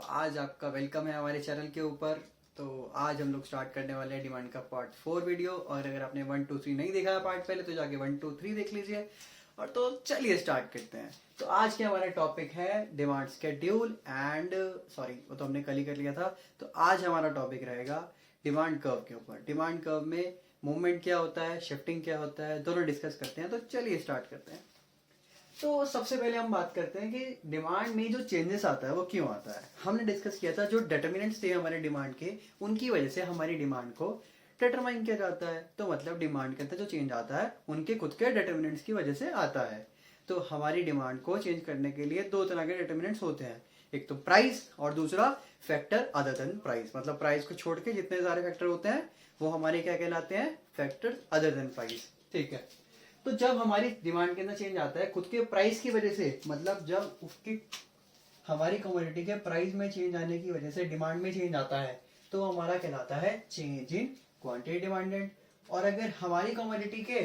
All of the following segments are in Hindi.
आज आपका वेलकम है हमारे चैनल के ऊपर। तो आज हम लोग स्टार्ट करने वाले हैं डिमांड का पार्ट 4 वीडियो। और अगर आपने 1 2 3 नहीं देखा है पार्ट पहले तो जाके 1 2 3 देख लीजिए। और तो चलिए स्टार्ट करते हैं। तो आज के हमारा टॉपिक है डिमांड स्केड्यूल एंड सॉरी वो तो हमने कल ही कर लिया था। तो आज हमारा टॉपिक रहेगा डिमांड कर्व के ऊपर। डिमांड कर्व में मूवमेंट क्या होता है, शिफ्टिंग क्या होता है, दोनों डिस्कस करते हैं। तो चलिए स्टार्ट करते हैं। तो सबसे पहले हम बात करते हैं कि डिमांड में जो चेंजेस आता है वो क्यों आता है। हमने डिस्कस किया था जो डिटर्मिनेंट्स थे हमारे डिमांड के, उनकी वजह से हमारी डिमांड को डिटरमाइन किया जाता है। तो मतलब डिमांड के अंदर जो चेंज आता है उनके खुद के डिटर्मिनेंट्स की वजह से आता है। तो हमारी डिमांड को चेंज करने के लिए दो तरह के डिटर्मिनेंट्स होते हैं, एक तो प्राइस और दूसरा फैक्टर अदर देन प्राइस। मतलब प्राइस को छोड़ के जितने सारे फैक्टर होते हैं वो हमारे क्या कहलाते हैं, फैक्टर अदर देन प्राइस। ठीक है। तो जब हमारी डिमांड के अंदर चेंज आता है खुद के प्राइस की वजह से, मतलब जब उसकी हमारी कमोडिटी के प्राइस में चेंज आने की वजह से डिमांड में चेंज आता है तो हमारा कहलाता है चेंज इन क्वांटिटी डिमांडेड। और अगर हमारी कमोडिटी के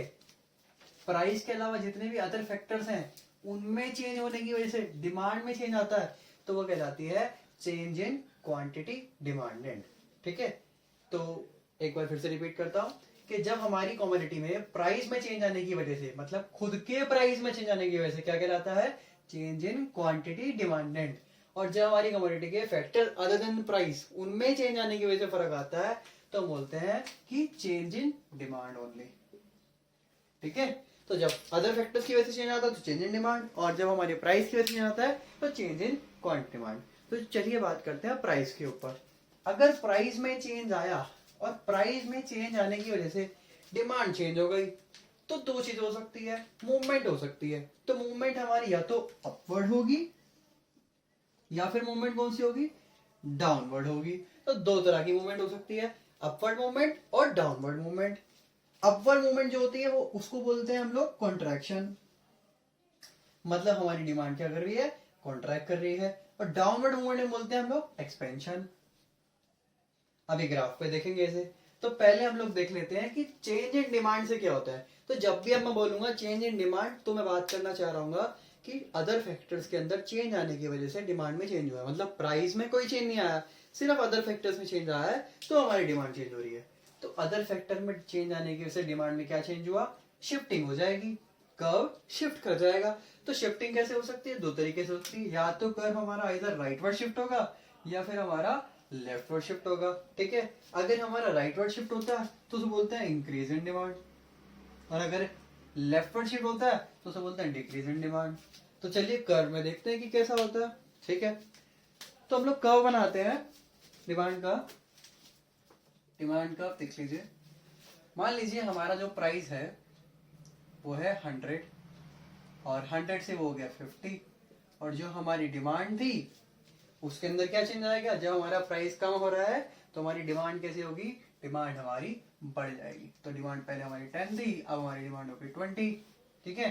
प्राइस के अलावा जितने भी अदर फैक्टर्स हैं उनमें चेंज होने की वजह से डिमांड में चेंज आता है तो वो कहलाती है चेंज इन क्वांटिटी डिमांडेड। ठीक है। तो एक बार फिर से रिपीट करता हूं कि जब हमारी कमोडिटी में प्राइस में चेंज आने की वजह से, मतलब खुद के प्राइस में चेंज आने की वजह से क्या कहलाता है, चेंज इन क्वांटिटी डिमांडेड। और जब हमारी कमोडिटी के फैक्टर अदर देन प्राइस उनमें चेंज आने की वजह से फर्क आता है तो बोलते हैं कि चेंज इन डिमांड ओनली। ठीक है। तो जब अदर फैक्टर्स की वजह से चेंज आता है तो चेंज इन डिमांड, और जब हमारे प्राइस की वजह से चेंज आता है तो चेंज इन क्वांटिटी डिमांड। तो चलिए बात करते हैं प्राइस के ऊपर। अगर प्राइस में चेंज आया और प्राइस में चेंज आने की वजह से डिमांड चेंज हो गई तो दो चीज हो सकती है, मूवमेंट हो सकती है। तो मूवमेंट हमारी या तो अपवर्ड होगी या फिर मूवमेंट कौन सी होगी, डाउनवर्ड होगी। तो दो तरह की मूवमेंट हो सकती है, अपवर्ड मूवमेंट और डाउनवर्ड मूवमेंट। अपवर्ड मूवमेंट जो होती है वो उसको बोलते हैं हम लोग कॉन्ट्रैक्शन, मतलब हमारी डिमांड क्या कर रही है, कॉन्ट्रैक्ट कर रही है। और डाउनवर्ड मूवमेंट में बोलते हैं हम लोग एक्सपेंशन। अभी ग्राफ पे देखेंगे इसे। तो पहले हम लोग देख लेते हैं कि चेंज इन डिमांड से क्या होता है। तो जब भी अब मैं बोलूंगा चेंज इन डिमांड तो मैं बात करना चाह रहा हूँ कि अदर फैक्टर्स के अंदर चेंज आने की वजह से डिमांड में चेंज हुआ है। मतलब प्राइस में कोई चेंज नहीं आया, सिर्फ अदर फैक्टर्स में चेंज आया है तो हमारी डिमांड चेंज हो रही है। तो अदर फैक्टर में चेंज आने की वजह से डिमांड में क्या चेंज हुआ, शिफ्टिंग हो जाएगी, कर्व शिफ्ट कर जाएगा। तो शिफ्टिंग कैसे हो सकती है, दो तरीके से हो सकती है। या तो कर्व हमारा इधर राइटवर्ड शिफ्ट होगा या फिर हमारा लेफ्टवर्ड शिफ्ट होगा। ठीक है। अगर हमारा राइटवर्ड शिफ्ट होता है तो उसे बोलते हैं इंक्रीज इन डिमांड, और अगर लेफ्टवर्ड शिफ्ट होता है तो उसे बोलते हैं डिक्रीज इन डिमांड। तो चलिए कर्व में देखते हैं कि कैसा होता है। ठीक है। तो हम लोग कर्व बनाते हैं डिमांड का। डिमांड कर्व देख लीजिए। मान लीजिए हमारा जो प्राइस है वो है 100 और 100 से वो हो गया 50, और जो हमारी डिमांड थी उसके अंदर क्या चेंज आएगा, जब हमारा प्राइस कम हो रहा है तो हमारी डिमांड कैसी होगी, डिमांड हमारी बढ़ जाएगी। तो डिमांड पहले हमारी 10 थी, अब हमारी डिमांड होगी 20। ठीक है।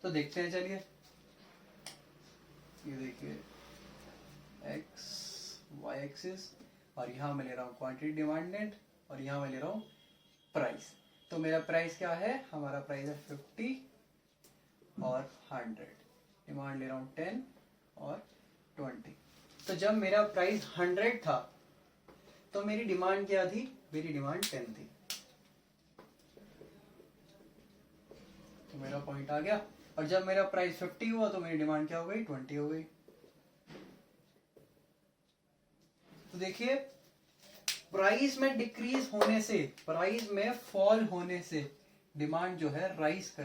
तो देखते हैं, चलिए ये देखिए एक्स वाई एक्सिस, और यहाँ मैं ले रहा हूँ क्वांटिटी डिमांडेड और यहाँ मैं ले रहा हूँ प्राइस। तो मेरा प्राइस क्या है, हमारा प्राइस है 50 और 100, डिमांड ले रहा हूँ 10 और 20। तो जब मेरा प्राइस 100 था तो मेरी डिमांड क्या थी, मेरी डिमांड 10 थी। तो मेरा पॉइंट आ गया। और जब मेरा प्राइस 50 हुआ तो मेरी डिमांड क्या हो गई, 20 हो गई। तो देखिए प्राइस में डिक्रीज होने से, प्राइस में फॉल होने से डिमांड जो है राइज कर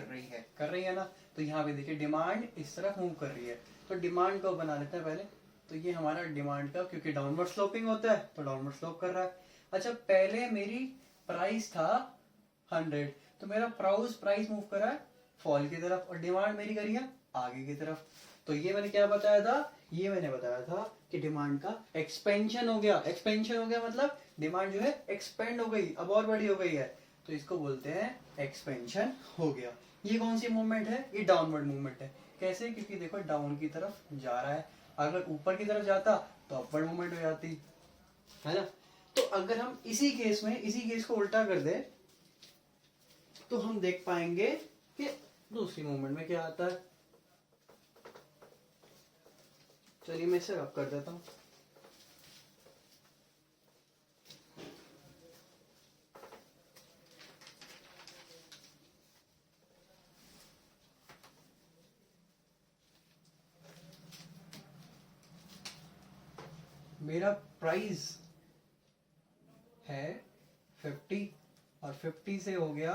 रही है ना। तो यहाँ पे देखिए डिमांड इस तरफ मूव कर रही है। तो डिमांड को बना लेते हैं पहले। तो ये हमारा डिमांड का, क्योंकि डाउनवर्ड स्लोपिंग होता है तो डाउनवर्ड स्लोप कर रहा है। अच्छा पहले मेरी प्राइस था 100 तो मेरा प्राइस मूव कर रहा है फॉल की तरफ, और डिमांड मेरी करी है आगे की तरफ। तो ये मैंने क्या बताया था, ये मैंने बताया था कि डिमांड का एक्सपेंशन हो गया। एक्सपेंशन हो गया मतलब डिमांड जो है एक्सपेंड हो गई, अब और बड़ी हो गई है, तो इसको बोलते हैं एक्सपेंशन हो गया। ये कौन सी मूवमेंट है, ये डाउनवर्ड मूवमेंट है। कैसे, क्योंकि देखो डाउन की तरफ जा रहा है, अगर ऊपर की तरफ जाता तो अपवर्ड मूवमेंट हो जाती है ना। तो अगर हम इसी केस को उल्टा कर दे तो हम देख पाएंगे कि दूसरी मूवमेंट में क्या आता है। चलिए मैं इसे रब कर देता हूँ। मेरा प्राइस है 50 और 50 से हो गया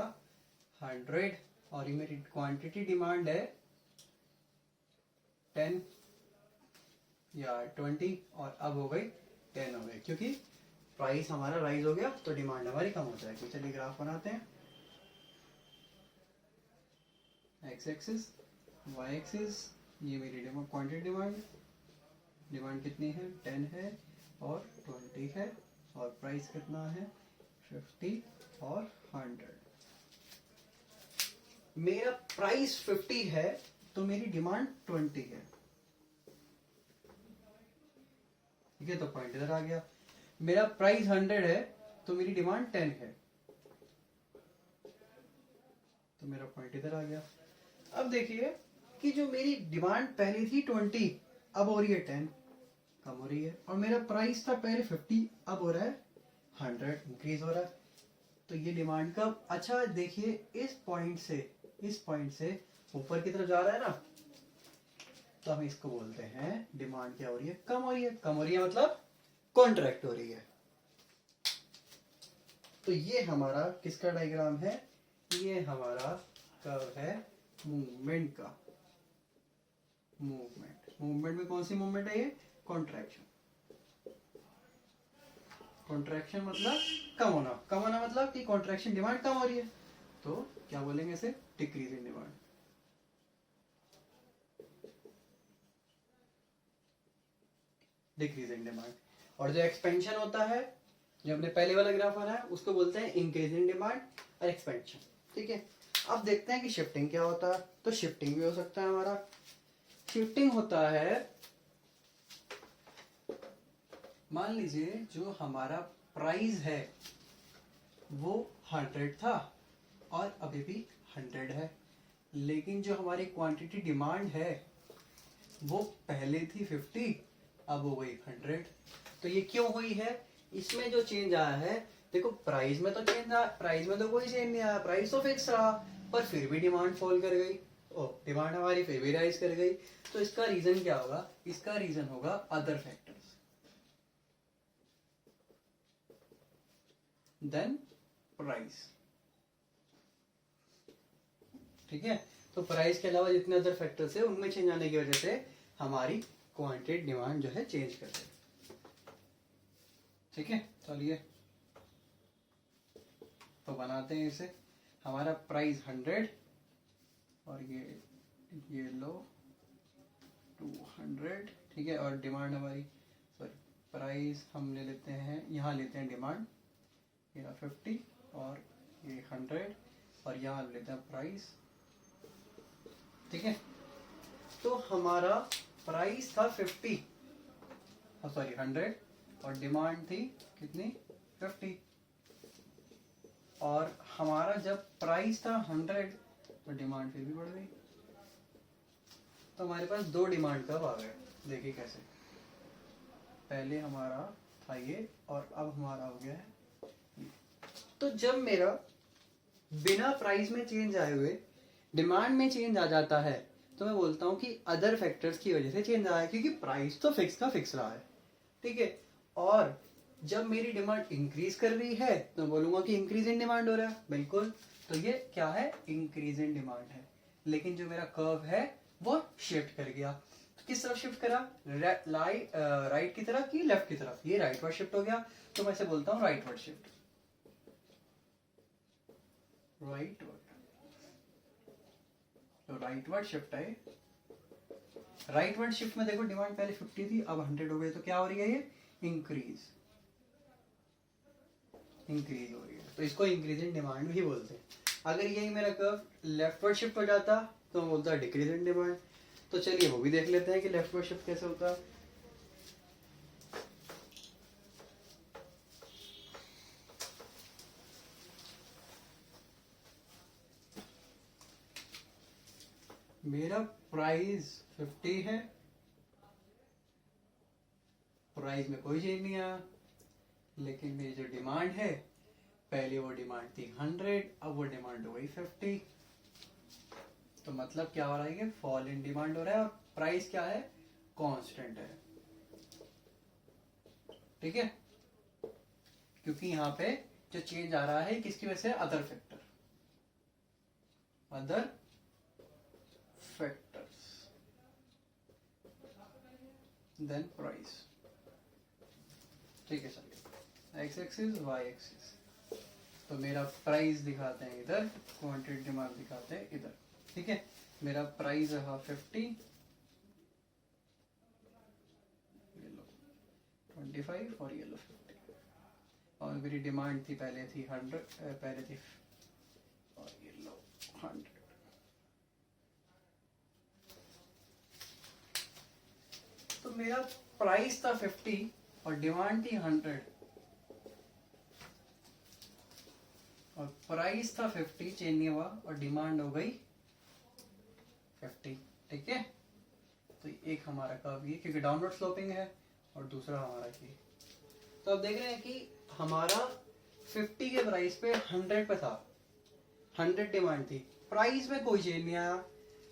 100 और ये मेरी क्वांटिटी डिमांड है 10 या 20 और अब हो गई 10 हो गई, क्योंकि प्राइस हमारा राइज हो गया तो डिमांड हमारी कम हो जाएगी। चलिए ग्राफ बनाते हैं। एक्स एक्सिस, वाई एक्सिस, ये मेरी क्वांटिटी डिमांड कितनी है 10 है और 20 है और प्राइस कितना है 50 और 100। मेरा प्राइस 50 है तो मेरी डिमांड 20 है, ठीक है, तो पॉइंट इधर आ गया। मेरा प्राइस 100 है तो मेरी डिमांड 10 है, तो मेरा पॉइंट इधर आ गया। अब देखिए कि जो मेरी डिमांड पहले थी 20 अब हो रही है 10, कम हो रही है, और मेरा प्राइस था पहले 50 अब हो रहा है 100, इंक्रीज हो रहा है। तो ये डिमांड का, अच्छा देखिए इस पॉइंट से ऊपर की तरफ जा रहा है ना, तो हम इसको बोलते हैं डिमांड क्या हो रही है, कम हो रही है। कम हो रही है मतलब कॉन्ट्रैक्ट हो रही है। तो ये हमारा किसका डायग्राम है, ये हमारा कर्व है मूवमेंट का। मूवमेंट में कौन सी मूवमेंट है, ये कॉन्ट्रैक्शन। कॉन्ट्रैक्शन मतलब कम होना मतलब कि कॉन्ट्रैक्शन डिमांड कम हो रही है, तो क्या बोलेंगे इसे, decrease in demand. Decrease in demand. और जो एक्सपेंशन होता है, जो हमने पहले वाला ग्राफ बनाया उसको बोलते हैं इंक्रीज इन डिमांड और एक्सपेंशन, ठीक है। अब देखते हैं कि शिफ्टिंग क्या होता है। तो शिफ्टिंग भी हो सकता है हमारा। शिफ्टिंग होता है, मान लीजिए जो हमारा प्राइस है वो 100 था और अभी भी 100 है, लेकिन जो हमारी क्वांटिटी डिमांड है वो पहले थी 50 अब हो गई 100। तो ये क्यों हुई है, इसमें जो चेंज आया है, देखो प्राइस में तो चेंज आया, प्राइस में तो कोई चेंज नहीं आया, प्राइस तो फिक्स रहा, पर फिर भी डिमांड फॉल कर गई, डिमांड हमारी फिर भी राइज कर गई। तो इसका रीजन क्या होगा, इसका रीजन होगा अदर फैक्टर्स देन प्राइस, ठीक है। तो प्राइस के अलावा जितने अदर फैक्टर्स है उनमें चेंज आने की वजह से हमारी क्वांटिटी डिमांड जो है चेंज कर देगी, ठीक है। चलिए तो बनाते हैं इसे। हमारा प्राइस 100 और ये लो 200, ठीक है, और डिमांड हमारी, सॉरी प्राइस हम ले लेते हैं, यहाँ लेते हैं डिमांड, ये 50 और ये 100 और यहाँ लेते हैं प्राइस, ठीक है। तो हमारा प्राइस था 50, सॉरी 100 और डिमांड थी कितनी 50, और हमारा जब प्राइस था 100 तो डिमांड फिर भी बढ़ गई। तो हमारे पास दो डिमांड कब आ गए, देखिए कैसे, पहले हमारा था ये और अब हमारा हो गया है ये। तो जब मेरा बिना प्राइस में चेंज आए हुए डिमांड में चेंज आ जाता है तो मैं बोलता हूँ कि अदर फैक्टर्स की वजह से चेंज आया है, क्योंकि प्राइस तो फिक्स का फिक्स रहा है, ठीक है। और जब मेरी डिमांड इंक्रीज कर रही है तो बोलूंगा कि इंक्रीज इन डिमांड हो रहा है, बिल्कुल। तो ये क्या है, इंक्रीज इन डिमांड है। लेकिन जो मेरा कर्व है वो शिफ्ट कर गया, तो किस तरफ शिफ्ट करा, राइट की तरफ कि लेफ्ट की तरफ, ये राइटवर्ड शिफ्ट हो गया, तो मैं इसे बोलता हूँ राइटवर्ड शिफ्ट, राइटवर्ड। तो राइटवर्ड शिफ्ट है। राइटवर्ड शिफ्ट में देखो डिमांड पहले 50 थी अब 100 हो गई, तो क्या हो रही है, ये इंक्रीज हो रही है, तो इसको इंक्रीज इन डिमांड भी बोलते हैं। अगर यही मेरा कर्व लेफ्टवर्ड शिफ्ट हो जाता तो हम बोलता है डिक्रीज इन डिमांड। तो चलिए वो भी देख लेते हैं कि लेफ्टवर्ड शिफ्ट कैसे होता है। मेरा प्राइस 50 है, प्राइस में कोई चेंज नहीं आया, लेकिन मेरी जो डिमांड है पहले वो डिमांड थी 100 अब वो डिमांड हो गई 50। तो मतलब क्या हो रहा है कि फॉल इन डिमांड हो रहा है और प्राइस क्या है, कांस्टेंट है। ठीक है, क्योंकि यहाँ पे जो चेंज आ रहा है किसकी वजह से, other factor, other factors than price. ठीक है, चलिए एक्स एक्सिस वाई एक्सिस, तो मेरा प्राइस दिखाते हैं इधर, क्वांटिटी डिमांड दिखाते हैं इधर। ठीक है, मेरा प्राइस रहा 50, ये लो 25 और ये लो 50, और मेरी डिमांड थी पहले थी 100, पहले थी, और ये लो 100। तो मेरा प्राइस था 50 और डिमांड थी 100, और प्राइस था 50, चेंज नहीं हुआ, और डिमांड हो गई 50। ठीक है, तो एक हमारा कर्व ये, क्योंकि डाउनवर्ड स्लोपिंग है, और दूसरा हमारा ये। तो अब देख रहे हैं कि हमारा 50 के प्राइस पे 100 पे था, 100 डिमांड थी, प्राइस में कोई चेंज नहीं आया,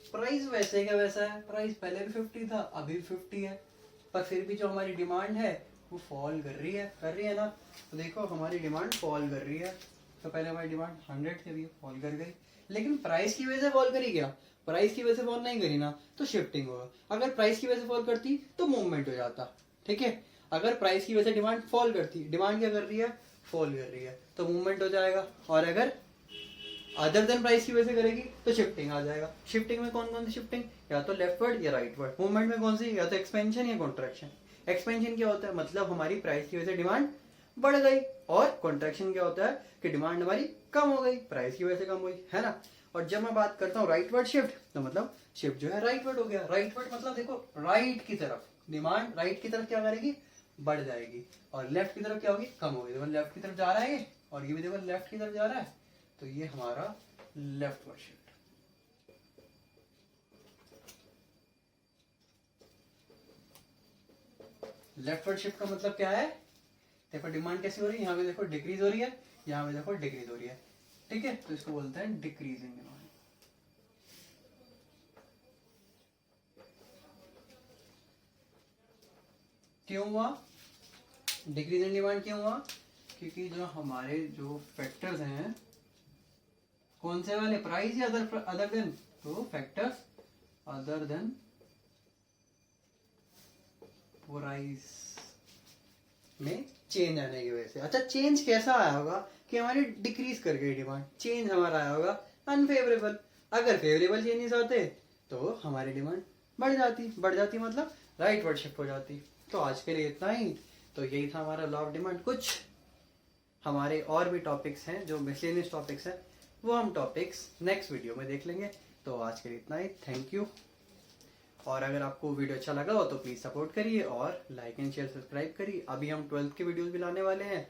प्राइस वैसे का वैसा है, प्राइस पहले भी 50 था अभी भी 50 है, पर फिर भी जो हमारी डिमांड है वो फॉल कर रही है ना। तो देखो हमारी डिमांड फॉल कर रही है, तो पहले हमारी डिमांड 100 थी, अभी फॉल कर गई, लेकिन प्राइस की वजह से फॉल करी क्या, प्राइस की वजह से फॉल नहीं करी ना, तो शिफ्टिंग होगा। अगर प्राइस की वजह से फॉल करती तो मूवमेंट हो जाता। ठीक है, अगर प्राइस की वजह से डिमांड फॉल करती, डिमांड क्या कर रही है, फॉल कर रही है, तो मूवमेंट हो जाएगा, और अगर अदर देन प्राइस की वजह से करेगी तो शिफ्टिंग आ जाएगा। शिफ्टिंग में कौन कौन सी शिफ्टिंग, या तो लेफ्टवर्ड या राइटवर्ड। मूवमेंट में कौन सी, या तो एक्सपेंशन या कॉन्ट्रैक्शन। एक्सपेंशन क्या होता है, मतलब हमारी प्राइस की वजह से डिमांड बढ़ गई, और कॉन्ट्रैक्शन क्या होता है कि डिमांड हमारी कम हो गई, प्राइस की वजह से कम हुई, है ना। और जब मैं बात करता हूँ राइटवर्ड शिफ्ट, तो मतलब शिफ्ट जो है राइटवर्ड हो गया। राइटवर्ड मतलब देखो राइट की तरफ, डिमांड राइट की तरफ क्या करेगी, बढ़ जाएगी, और लेफ्ट की तरफ क्या होगी, कम होगी। देखो लेफ्ट की तरफ जा रहा है ये, और ये भी देखो लेफ्ट की तरफ जा रहा है, तो ये हमारा लेफ्टवर्ड शिफ्ट। लेफ्टवर्ड शिफ्ट का मतलब क्या है, देखो डिमांड कैसी हो रही है, यहाँ पे देखो डिक्रीज हो रही है, यहाँ पे देखो डिक्रीज हो रही है। ठीक है, तो इसको बोलते हैं डिक्रीज इन डिमांड। क्यों हुआ डिक्रीज इन डिमांड, क्यों हुआ, क्योंकि जो हमारे जो फैक्टर्स हैं, कौन से वाले, प्राइस या अदर देन, तो फैक्टर्स अदर देन प्राइस में चेंज आने की वजह से। अच्छा, चेंज कैसा आया होगा कि हमारी डिक्रीज कर गई डिमांड, चेंज हमारा आया होगा अनफेवरेबल। अगर फेवरेबल चेंजेस आते तो हमारी डिमांड बढ़ जाती मतलब राइटवर्ड शिफ्ट हो जाती। तो आज के लिए इतना ही, तो यही था हमारा लॉ ऑफ डिमांड। कुछ हमारे और भी टॉपिक्स हैं जो मिसलेनियस टॉपिक्स हैं, वो हम टॉपिक्स नेक्स्ट वीडियो में देख लेंगे। तो आज के लिए इतना ही, थैंक यू। और अगर आपको वीडियो अच्छा लगा हो तो प्लीज़ सपोर्ट करिए, और लाइक एंड शेयर सब्सक्राइब करिए। अभी हम 12th के वीडियोस भी लाने वाले हैं,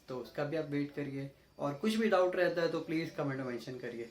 तो उसका भी आप वेट करिए, और कुछ भी डाउट रहता है तो प्लीज़ कमेंट में मेंशन करिए।